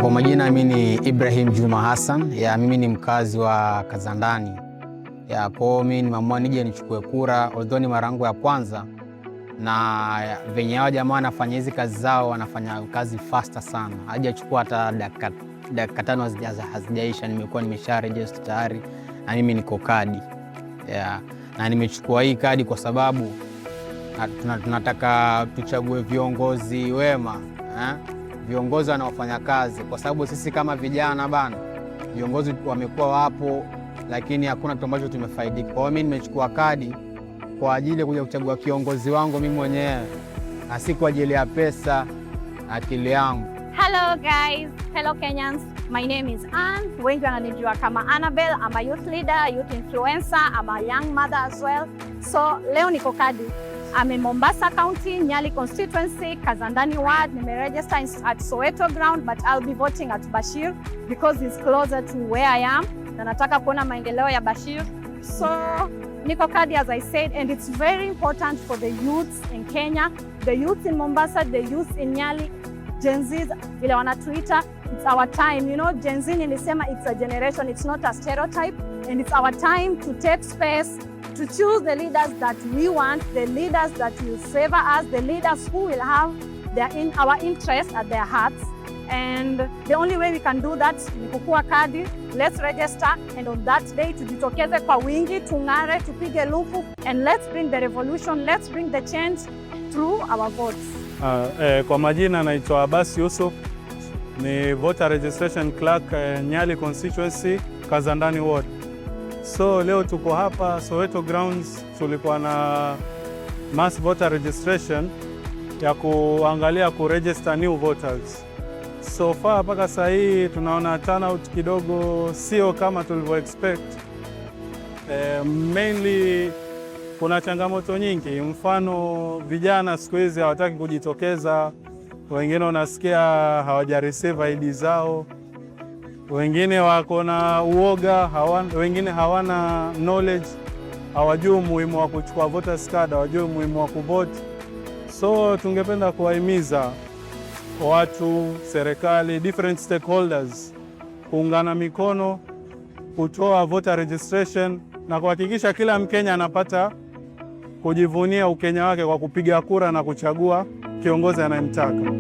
Kwa majina mimi ni Ibrahim Juma Hassan. Mimi ni mkazi wa Kazandani. Kwa mimi nimeamua nije nichukue kura, although ni mara yangu ya kwanza, na venye hao jamaa wanafanya hizi kazi zao, wanafanya kazi faster sana. Hajachukua hata dakika 5 hazijaisha, nimesha register tayari na mimi niko kadi. Na nimechukua hii kadi kwa sababu tunataka tuchague viongozi wema, viongozi wanaofanya kazi, kwa sababu sisi kama vijana bana, viongozi wamekuwa wapo lakini hakuna kitu ambacho tumefaidika. Kwa hiyo mimi nimechukua kadi kwa ajili ya kuja kuchagua kiongozi wangu mimi mwenyewe, na si kwa ajili ya pesa, akili yangu. Hello guys, hello Kenyans. My name is Ann. Wengi wananijua kama Annabelle. I'm a youth leader, youth influencer. I'm a young mother as well. So leo niko kadi. I'm in Mombasa County, Nyali constituency, Kazandani ward. Nimeregister at Soweto ground, but I'll be voting at Bashir because it's closer to where I am. Na nataka kuona maendeleo ya Bashir. So niko kadi, as I said, and it's very important for the youths in Kenya, the youths in Mombasa, the youths in Nyali, Gen Zs, vile wanatuita. It's our time, you know, Gen Z nilisema it's a generation, it's not a stereotype, and it's our time to take space, to choose the leaders that we want, the leaders that will favor us, the leaders who will have our interest at their hearts. And the only way we can do that ni kukua kadi. Let's register, and on that day tujitokeze kwa wingi, tungare, tupige luku, and let's bring the revolution, let's bring the change through our votes. Kwa majina naitwa Abbas Yusuf, ni voter registration clerk Nyali constituency, Kazandani ward. So leo tuko hapa Soweto grounds, tulikuwa na mass voter registration ya kuangalia kuregister new voters. So far mpaka sasa hii tunaona turnout kidogo sio kama tulivyo expect. Mainly kuna changamoto nyingi, mfano vijana siku hizi hawataki kujitokeza, wengine unasikia hawaja receive ID zao, wengine wako na uoga, wengine hawana knowledge, hawajui umuhimu wa kuchukua voters card, hawajui umuhimu wa kuvote. So tungependa kuwahimiza watu, serikali, different stakeholders kuungana mikono, kutoa voter registration na kuhakikisha kila Mkenya anapata kujivunia Ukenya wake kwa kupiga kura na kuchagua kiongozi anayemtaka.